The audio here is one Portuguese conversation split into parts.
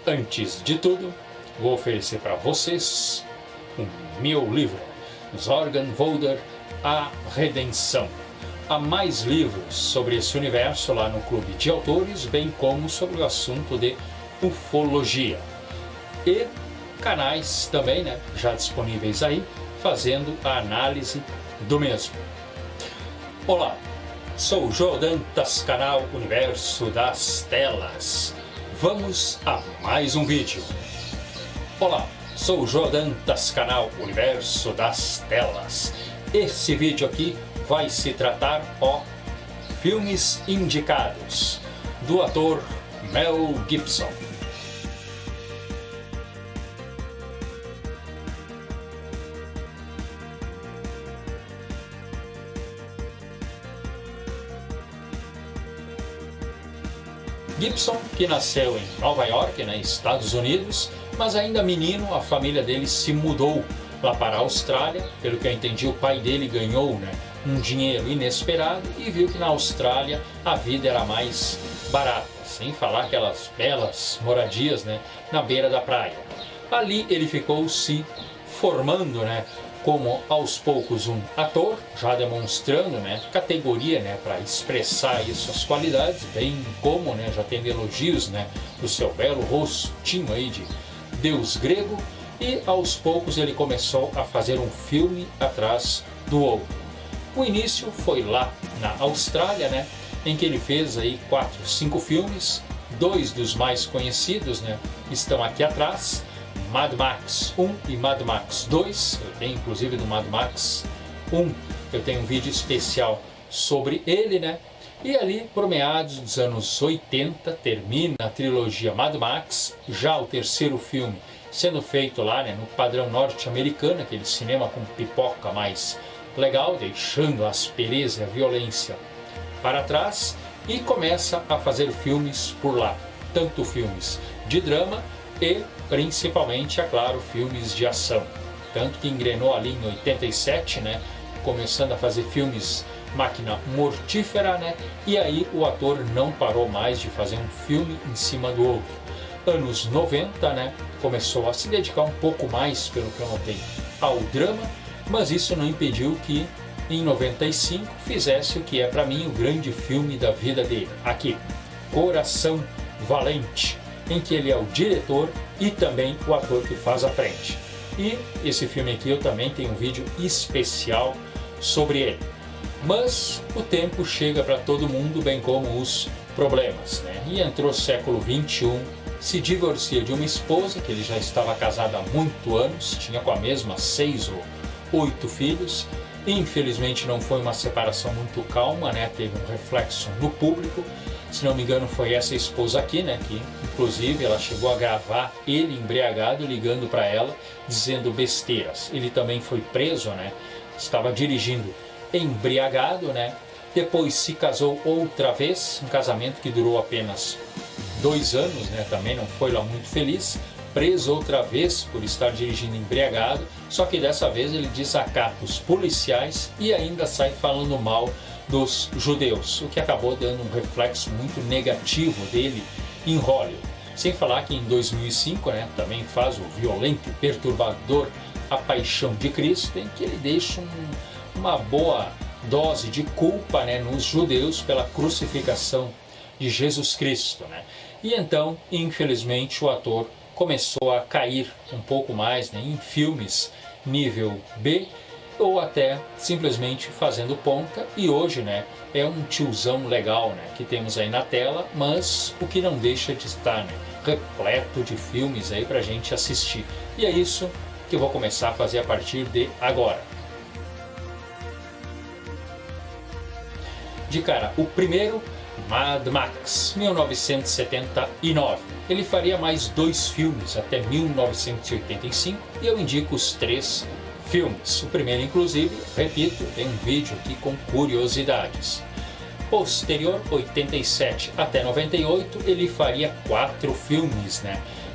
Antes de tudo, vou oferecer para vocês o meu livro, Zorgenwälder, A Redenção. Há mais livros sobre esse universo lá no Clube de Autores, bem como sobre o assunto de ufologia. E canais também, já disponíveis aí, fazendo a análise do mesmo. Olá, sou o João Dantas, canal Universo das Telas. Vamos a mais um vídeo. Olá, sou o João Dantas, canal Universo das Telas. Esse vídeo aqui vai se tratar, filmes indicados, do ator Mel Gibson. Gibson, que nasceu em Nova York, Estados Unidos, mas ainda menino, a família dele se mudou lá para a Austrália. Pelo que eu entendi, o pai dele ganhou um dinheiro inesperado e viu que na Austrália a vida era mais barata, sem falar aquelas belas moradias na beira da praia. Ali ele ficou se formando como aos poucos um ator, já demonstrando categoria para expressar aí suas qualidades, bem como já tendo elogios do seu belo rostinho aí de deus grego, e aos poucos ele começou a fazer um filme atrás do outro. O início foi lá na Austrália, em que ele fez aí 4, 5 filmes. 2 dos mais conhecidos estão aqui atrás: Mad Max 1 e Mad Max 2, eu tenho inclusive do Mad Max 1, eu tenho um vídeo especial sobre ele, E ali, por meados dos anos 80, termina a trilogia Mad Max, já o terceiro filme sendo feito lá no padrão norte-americano, aquele cinema com pipoca mais legal, deixando a aspereza e a violência para trás, e começa a fazer filmes por lá, tanto filmes de drama e principalmente, é claro, filmes de ação. Tanto que engrenou ali em 87, começando a fazer filmes Máquina Mortífera, e aí o ator não parou mais de fazer um filme em cima do outro. Anos 90, começou a se dedicar um pouco mais, pelo que eu notei, ao drama, mas isso não impediu que em 95 fizesse o que é para mim o grande filme da vida dele, aqui, Coração Valente, em que ele é o diretor e também o ator que faz a frente. E esse filme aqui eu também tenho um vídeo especial sobre ele. Mas o tempo chega para todo mundo, bem como os problemas, E entrou o século 21, se divorcia de uma esposa, que ele já estava casado há muitos anos, tinha com a mesma 6 ou 8 filhos. Infelizmente não foi uma separação muito calma, teve um reflexo no público. Se não me engano foi essa esposa aqui, que inclusive ela chegou a gravar ele embriagado ligando para ela, dizendo besteiras. Ele também foi preso, estava dirigindo embriagado, Depois se casou outra vez, um casamento que durou apenas 2 anos, também não foi lá muito feliz. Preso outra vez por estar dirigindo embriagado, só que dessa vez ele desacata os policiais e ainda sai falando mal dos judeus, o que acabou dando um reflexo muito negativo dele em Hollywood. Sem falar que em 2005 também faz o violento e perturbador A Paixão de Cristo, em que ele deixa uma boa dose de culpa nos judeus pela crucificação de Jesus Cristo. E então, infelizmente, o ator começou a cair um pouco mais em filmes nível B, ou até simplesmente fazendo ponta, e hoje é um tiozão legal que temos aí na tela, mas o que não deixa de estar repleto de filmes aí pra gente assistir. E é isso que eu vou começar a fazer a partir de agora. De cara, o primeiro, Mad Max, 1979. Ele faria mais 2 filmes até 1985 e eu indico os 3 filmes. O primeiro, inclusive, repito, tem um vídeo aqui com curiosidades. Posterior, 87 até 98, ele faria 4 filmes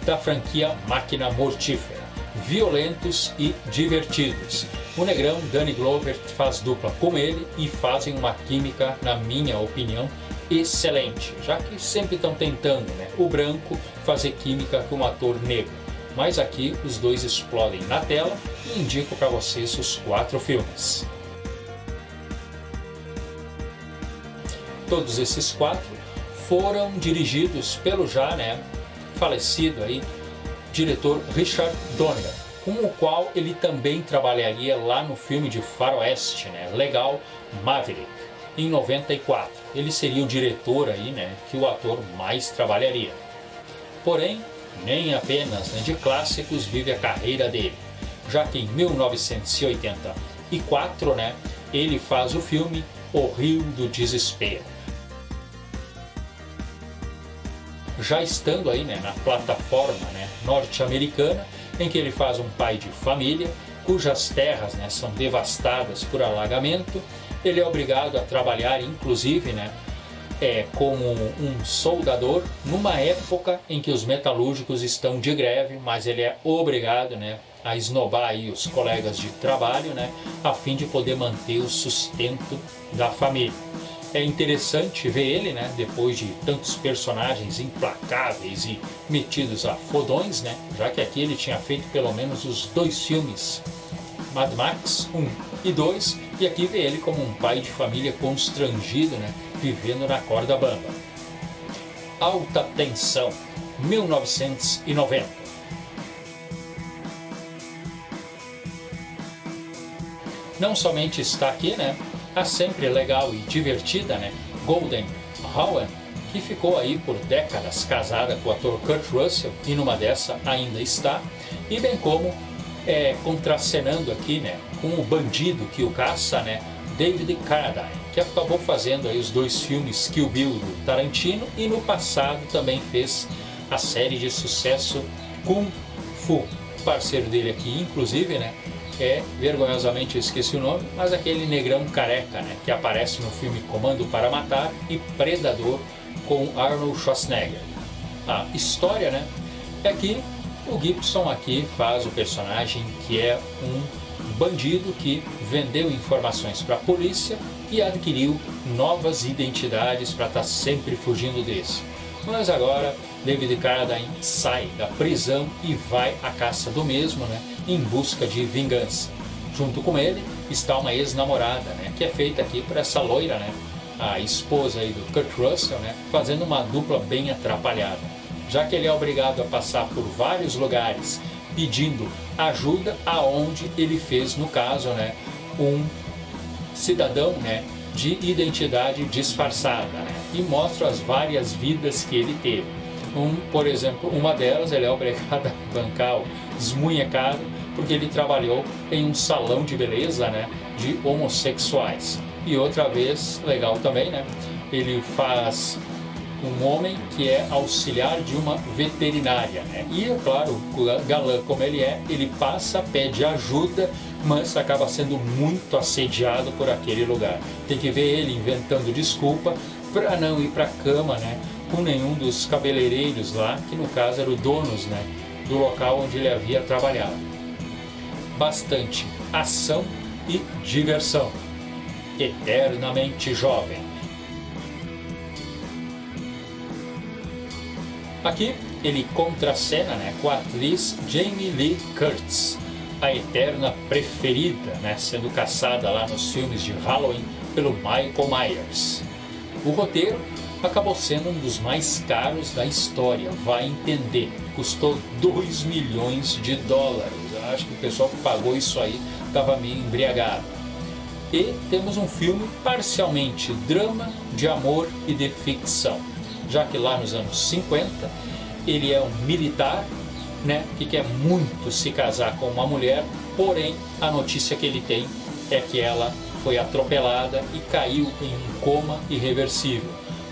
da franquia Máquina Mortífera, violentos e divertidos. O negrão Danny Glover faz dupla com ele e fazem uma química, na minha opinião, excelente, já que sempre estão tentando, né, o branco fazer química com um ator negro. Mas aqui os dois explodem na tela e indico para vocês os 4 filmes. Todos esses 4 foram dirigidos pelo já, né, falecido aí, diretor Richard Donner, com o qual ele também trabalharia lá no filme de faroeste, né, legal, Maverick, em 94. Ele seria o diretor aí, né, que o ator mais trabalharia. Porém, nem apenas, né, de clássicos vive a carreira dele, já que em 1984, né, ele faz o filme O Rio do Desespero. Já estando aí, né, na plataforma, né, norte-americana, em que ele faz um pai de família, cujas terras, né, são devastadas por alagamento, ele é obrigado a trabalhar, inclusive, né, como um soldador, numa época em que os metalúrgicos estão de greve, mas ele é obrigado, né, a esnobar aí os colegas de trabalho, né, a fim de poder manter o sustento da família. É interessante ver ele, né, depois de tantos personagens implacáveis e metidos a fodões, né, já que aqui ele tinha feito pelo menos os 2 filmes, Mad Max 1 e 2, e aqui vê ele como um pai de família constrangido, né, vivendo na corda bamba. Alta Tensão, 1990. Não somente está aqui, né, a sempre legal e divertida, né, Golden Howen, que ficou aí por décadas casada com o ator Kurt Russell e numa dessa ainda está, e bem como contracenando aqui, né, com o bandido que o caça, né, David Carradine, que acabou fazendo aí os 2 filmes Kill Bill do Tarantino e no passado também fez a série de sucesso Kung Fu. O parceiro dele aqui, inclusive, né, vergonhosamente eu esqueci o nome, mas aquele negrão careca, né, que aparece no filme Comando para Matar e Predador com Arnold Schwarzenegger. A história, né, é que o Gibson aqui faz o personagem que é um bandido que vendeu informações para a polícia e adquiriu novas identidades para estar sempre fugindo desse. Mas agora David Carradine sai da prisão e vai à caça do mesmo, né, em busca de vingança. Junto com ele está uma ex-namorada, né, que é feita aqui por essa loira, né, a esposa aí do Kurt Russell, né, fazendo uma dupla bem atrapalhada, já que ele é obrigado a passar por vários lugares pedindo ajuda, aonde ele fez, no caso, né, um cidadão, né, de identidade disfarçada, né, e mostra as várias vidas que ele teve. Por exemplo, uma delas ele é obrigado a bancar o esmunhecado porque ele trabalhou em um salão de beleza, né, de homossexuais. E outra vez, legal também, né, ele faz um homem que é auxiliar de uma veterinária, né? E é claro, galã como ele é, ele passa, pede ajuda, mas acaba sendo muito assediado por aquele lugar. Tem que ver ele inventando desculpa para não ir para a cama, né, com nenhum dos cabeleireiros lá, que no caso eram donos, né, do local onde ele havia trabalhado. Bastante ação e diversão. Eternamente jovem. Aqui ele contracena, né, com a atriz Jamie Lee Curtis, a eterna preferida, né, sendo caçada lá nos filmes de Halloween pelo Michael Myers. O roteiro acabou sendo um dos mais caros da história, vai entender, custou 2 milhões de dólares. Eu acho que o pessoal que pagou isso aí estava meio embriagado. E temos um filme parcialmente drama, de amor e de ficção, já que lá nos anos 50 ele é um militar, né, que quer muito se casar com uma mulher, porém a notícia que ele tem é que ela foi atropelada e caiu em um coma irreversível.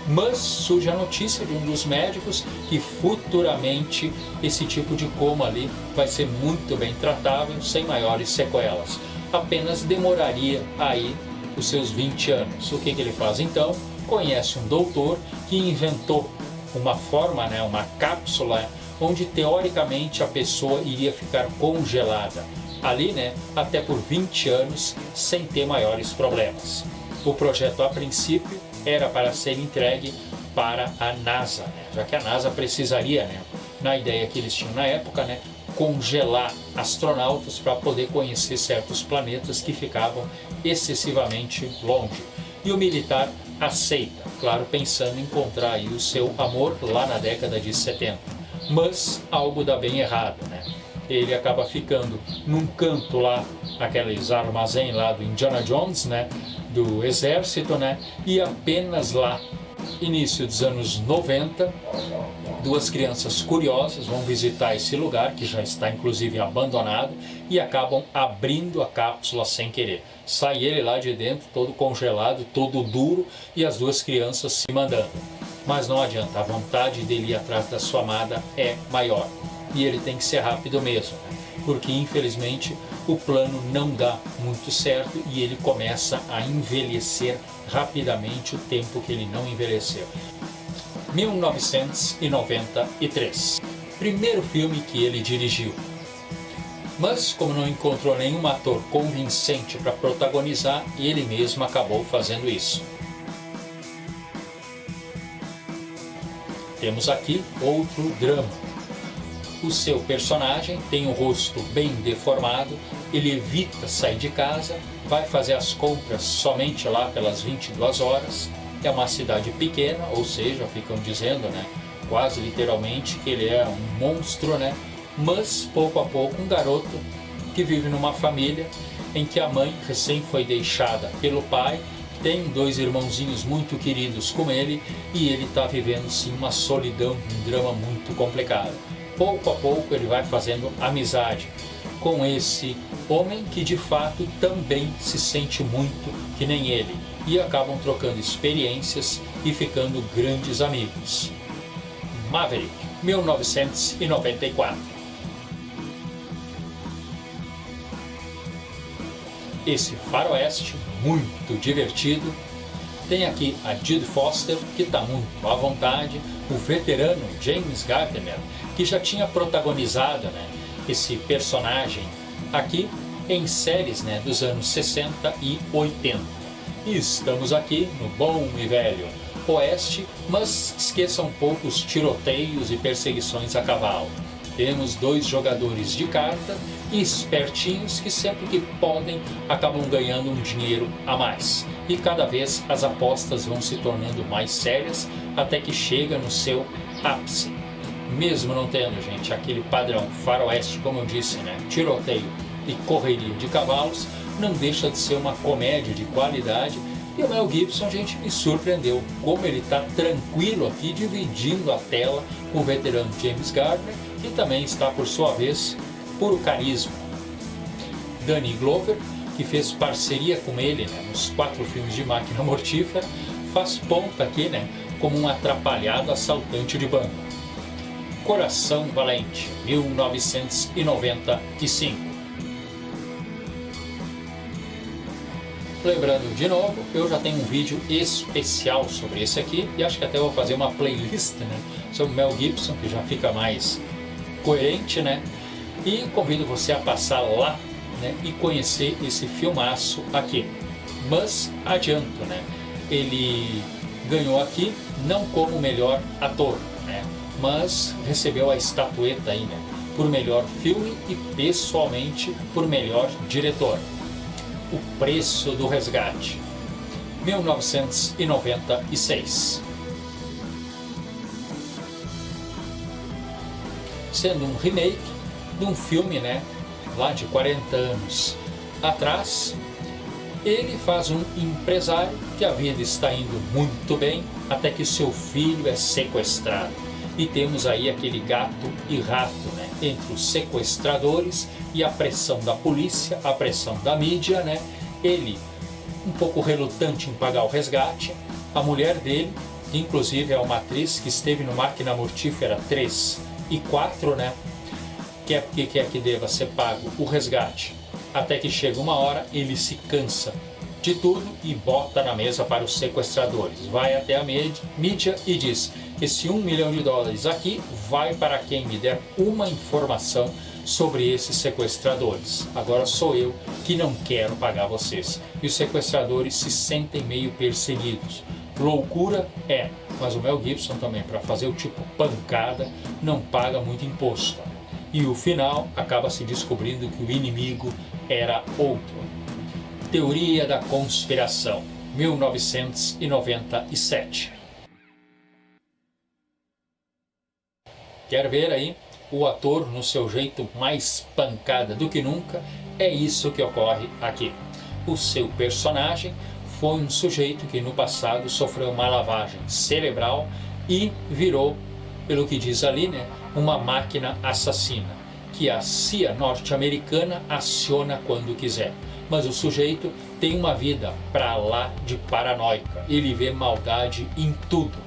Mas surge a notícia de um dos médicos que futuramente esse tipo de coma ali vai ser muito bem tratável, sem maiores sequelas. Apenas demoraria aí os seus 20 anos. O que ele faz então? Conhece um doutor que inventou uma forma, né, uma cápsula, onde teoricamente a pessoa iria ficar congelada ali, né, até por 20 anos sem ter maiores problemas. O projeto a princípio era para ser entregue para a NASA, né? Já que a NASA precisaria, né, na ideia que eles tinham na época, né, congelar astronautas para poder conhecer certos planetas que ficavam excessivamente longe. E o militar aceita, claro, pensando em encontrar aí o seu amor lá na década de 70. Mas algo dá bem errado, né? Ele acaba ficando num canto lá, aqueles armazém lá do Indiana Jones, né, do exército, né, e apenas lá, início dos anos 90, duas crianças curiosas vão visitar esse lugar, que já está inclusive abandonado, e acabam abrindo a cápsula sem querer. Sai ele lá de dentro, todo congelado, todo duro, e as duas crianças se mandando. Mas não adianta, a vontade dele ir atrás da sua amada é maior. E ele tem que ser rápido mesmo, né? Porque infelizmente o plano não dá muito certo e ele começa a envelhecer rapidamente o tempo que ele não envelheceu. 1993, primeiro filme que ele dirigiu. Mas como não encontrou nenhum ator convincente para protagonizar, ele mesmo acabou fazendo isso. Temos aqui outro drama. O seu personagem tem o rosto bem deformado, ele evita sair de casa, vai fazer as compras somente lá pelas 22 horas, é uma cidade pequena, ou seja, ficam dizendo, né, quase literalmente que ele é um monstro, né, mas pouco a pouco um garoto que vive numa família em que a mãe recém foi deixada pelo pai, tem dois irmãozinhos muito queridos com ele e ele está vivendo sim uma solidão, um drama muito complicado. Pouco a pouco ele vai fazendo amizade com esse homem que de fato também se sente muito que nem ele e acabam trocando experiências e ficando grandes amigos. Maverick, 1994. Esse faroeste muito divertido. Tem aqui a Jodie Foster, que está muito à vontade, o veterano James Gardner, que já tinha protagonizado, né, esse personagem aqui em séries, né, dos anos 60 e 80. E estamos aqui no bom e velho oeste, mas esqueça um pouco os tiroteios e perseguições a cavalo. Temos dois jogadores de carta espertinhos que sempre que podem acabam ganhando um dinheiro a mais. E cada vez as apostas vão se tornando mais sérias até que chega no seu ápice. Mesmo não tendo, gente, aquele padrão faroeste, como eu disse, né, tiroteio e correria de cavalos, não deixa de ser uma comédia de qualidade. E o Mel Gibson, gente, me surpreendeu como ele está tranquilo aqui, dividindo a tela com o veterano James Gardner, que também está, por sua vez, puro carisma. Danny Glover, que fez parceria com ele, né, nos 4 filmes de Máquina Mortífera, faz ponta aqui, né, como um atrapalhado assaltante de banco. Coração Valente, 1995. Lembrando de novo, eu já tenho um vídeo especial sobre esse aqui e acho que até vou fazer uma playlist, né, sobre Mel Gibson, que já fica mais coerente, né? E convido você a passar lá, né, e conhecer esse filmaço aqui. Mas adianto, né? Ele ganhou aqui não como melhor ator, né? Mas recebeu a estatueta aí, né, por melhor filme e pessoalmente por melhor diretor. O Preço do Resgate, 1996. Sendo um remake de um filme, né, lá de 40 anos atrás. Ele faz um empresário que a vida está indo muito bem até que seu filho é sequestrado. E temos aí aquele gato e rato, né, entre os sequestradores e a pressão da polícia, a pressão da mídia, né? Ele um pouco relutante em pagar o resgate, a mulher dele, que inclusive é uma atriz que esteve no Máquina Mortífera 3 e 4, né? Quer que deva ser pago o resgate. Até que chega uma hora, ele se cansa de tudo e bota na mesa para os sequestradores. Vai até a mídia e diz: esse $1 milhão aqui vai para quem me der uma informação sobre esses sequestradores. Agora sou eu que não quero pagar vocês. E os sequestradores se sentem meio perseguidos. loucura é, mas o Mel Gibson também, para fazer o tipo pancada, não paga muito imposto. E o final acaba se descobrindo que o inimigo era outro. Teoria da Conspiração, 1997. Quer ver aí o ator no seu jeito mais pancada do que nunca? É isso que ocorre aqui. O seu personagem foi um sujeito que no passado sofreu uma lavagem cerebral e virou, pelo que diz ali, né, uma máquina assassina, que a CIA norte-americana aciona quando quiser. Mas o sujeito tem uma vida pra lá de paranoica, ele vê maldade em tudo.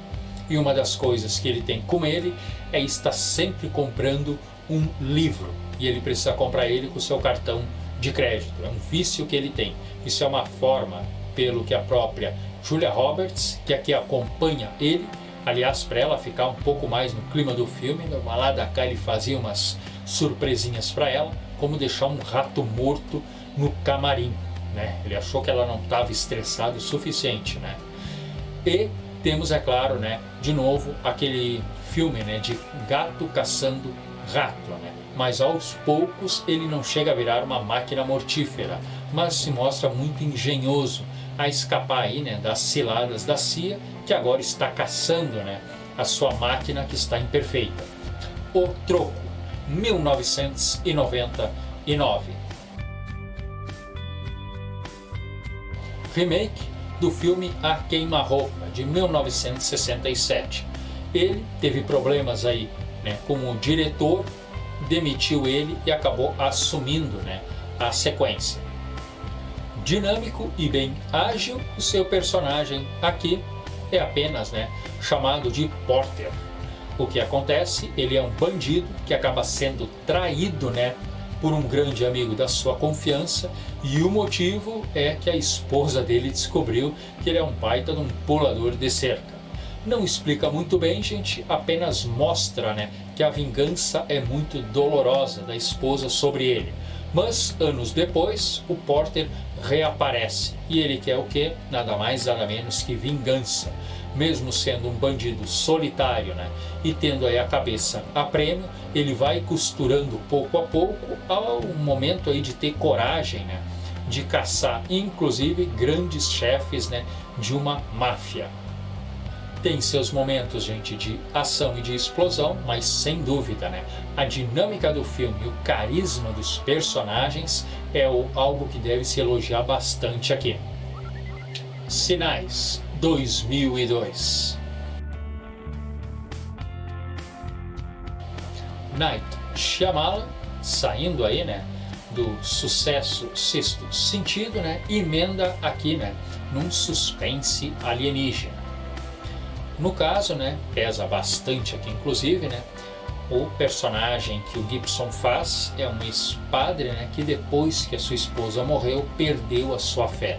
E uma das coisas que ele tem com ele é estar sempre comprando um livro. E ele precisa comprar ele com o seu cartão de crédito. É um vício que ele tem. Isso é uma forma, pelo que a própria Julia Roberts, que aqui acompanha ele, aliás, para ela ficar um pouco mais no clima do filme, lá da cá ele fazia umas surpresinhas para ela, como deixar um rato morto no camarim, né? Ele achou que ela não estava estressada o suficiente, né? E temos, é claro, né, de novo aquele filme, né, de gato caçando rato, né? Mas aos poucos ele não chega a virar uma máquina mortífera, mas se mostra muito engenhoso a escapar aí, né, das ciladas da CIA, que agora está caçando, né, a sua máquina que está imperfeita. O Troco, 1999. Remake do filme A Queima-Roupa, de 1967. Ele teve problemas aí, né, com o diretor, demitiu ele e acabou assumindo, né, a sequência. Dinâmico e bem ágil, o seu personagem aqui é apenas, né, chamado de Porter. O que acontece? Ele é um bandido que acaba sendo traído, né, por um grande amigo da sua confiança, e o motivo é que a esposa dele descobriu que ele é um baita de um pulador de cerca. Não explica muito bem, gente, apenas mostra, né, que a vingança é muito dolorosa da esposa sobre ele. Mas, anos depois, o Porter reaparece, e ele quer o quê? Nada mais, nada menos que vingança. Mesmo sendo um bandido solitário, né, e tendo aí a cabeça a prêmio, ele vai costurando pouco a pouco ao momento aí de ter coragem, né, de caçar, inclusive, grandes chefes, né, de uma máfia. Tem seus momentos, gente, de ação e de explosão, mas sem dúvida, né, a dinâmica do filme e o carisma dos personagens é algo que deve se elogiar bastante aqui. Sinais, 2002. Night Shyamalan, saindo aí, né, do sucesso Sexto Sentido, né, emenda aqui, né, num suspense alienígena. No caso, né, pesa bastante aqui, inclusive, né, o personagem que o Gibson faz é um ex-padre, né, que depois que a sua esposa morreu, perdeu a sua fé.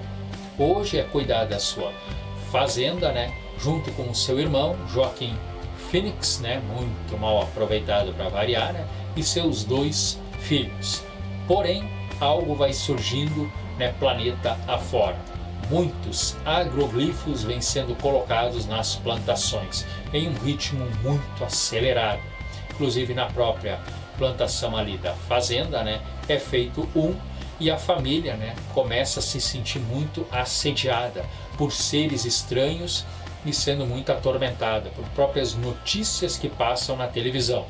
Hoje é cuidar da sua fazenda, né, junto com o seu irmão, Joaquim Phoenix, né, muito mal aproveitado para variar, né, e seus 2 filhos. Porém, algo vai surgindo, né, planeta afora. Muitos agroglifos vêm sendo colocados nas plantações em um ritmo muito acelerado. Inclusive na própria plantação ali da fazenda, né, é feito e a família, né, começa a se sentir muito assediada por seres estranhos e sendo muito atormentada por próprias notícias que passam na televisão.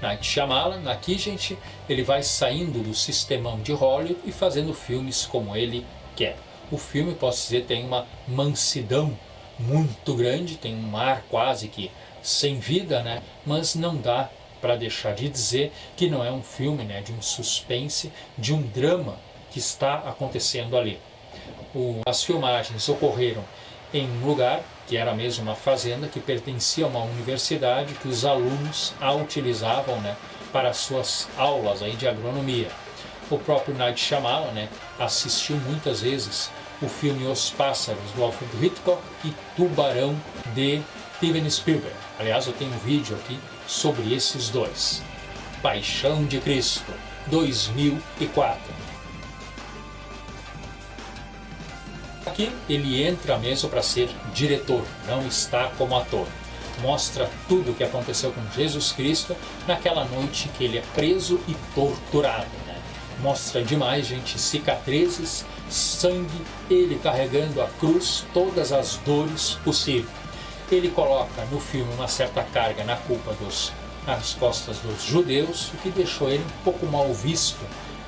Night Shyamalan, aqui, gente, ele vai saindo do sistemão de Hollywood e fazendo filmes como ele quer. O filme, posso dizer, tem uma mansidão muito grande, tem um ar quase que sem vida, né? Mas não dá para deixar de dizer que não é um filme, né, de um suspense, de um drama que está acontecendo ali. As filmagens ocorreram em um lugar que era mesmo uma fazenda que pertencia a uma universidade que os alunos a utilizavam, né, para suas aulas aí de agronomia. O próprio Night Shyamalan, né, assistiu muitas vezes o filme Os Pássaros, do Alfred Hitchcock, e Tubarão, de Steven Spielberg. Aliás, eu tenho um vídeo aqui sobre esses dois. Paixão de Cristo, 2004. Aqui ele entra mesmo para ser diretor, não está como ator. Mostra tudo o que aconteceu com Jesus Cristo naquela noite que ele é preso e torturado, né? Mostra demais, gente, cicatrizes, sangue, ele carregando a cruz, todas as dores possíveis. Ele coloca no filme uma certa carga nas costas dos judeus, o que deixou ele um pouco mal visto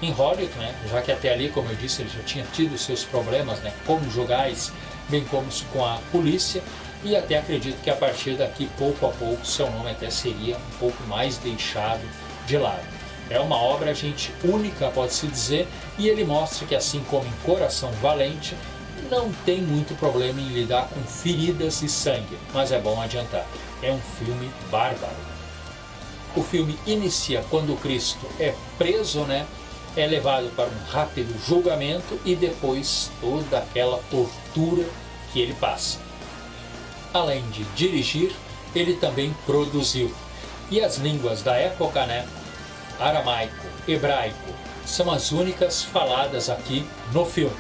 em Hollywood, né? Já que até ali, como eu disse, ele já tinha tido seus problemas, né, conjugais, bem como com a polícia, e até acredito que a partir daqui, pouco a pouco, seu nome até seria um pouco mais deixado de lado. É uma obra, gente, única, pode-se dizer, e ele mostra que, assim como em Coração Valente, não tem muito problema em lidar com feridas e sangue, mas é bom adiantar, é um filme bárbaro. O filme inicia quando Cristo é preso, né? É levado para um rápido julgamento e depois toda aquela tortura que ele passa. Além de dirigir, ele também produziu. E as línguas da época, né? Aramaico, hebraico, são as únicas faladas aqui no filme.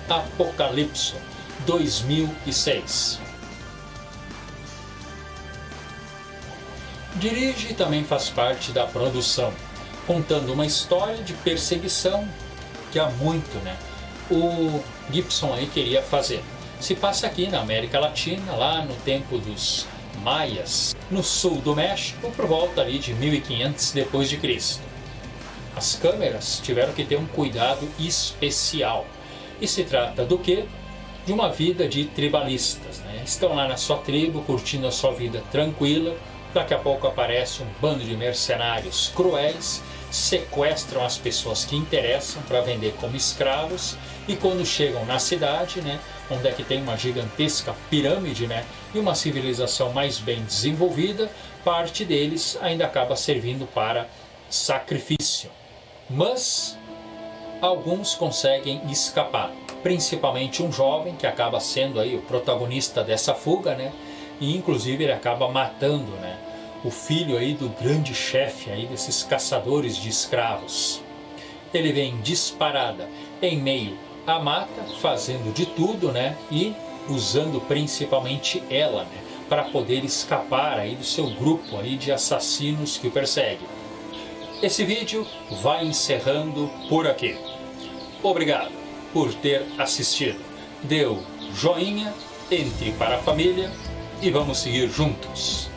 Apocalipso, 2006. Dirige e também faz parte da produção, contando uma história de perseguição que há muito, né, o Gibson aí queria fazer. Se passa aqui na América Latina, lá no tempo dos Maias, no sul do México, por volta ali de 1500 depois de Cristo. As câmeras tiveram que ter um cuidado especial. E se trata do quê? De uma vida de tribalistas, né? Estão lá na sua tribo, curtindo a sua vida tranquila. Daqui a pouco aparece um bando de mercenários cruéis, sequestram as pessoas que interessam para vender como escravos, e quando chegam na cidade, né, onde é que tem uma gigantesca pirâmide, né, e uma civilização mais bem desenvolvida, parte deles ainda acaba servindo para sacrifício. Mas alguns conseguem escapar, principalmente um jovem que acaba sendo aí o protagonista dessa fuga, né, e inclusive ele acaba matando, né, o filho aí do grande chefe aí desses caçadores de escravos. Ele vem disparada em meio à mata, fazendo de tudo, né, e usando principalmente ela, né, para poder escapar aí do seu grupo aí de assassinos que o persegue. Esse vídeo vai encerrando por aqui. Obrigado por ter assistido. Dê o joinha, entre para a família e vamos seguir juntos.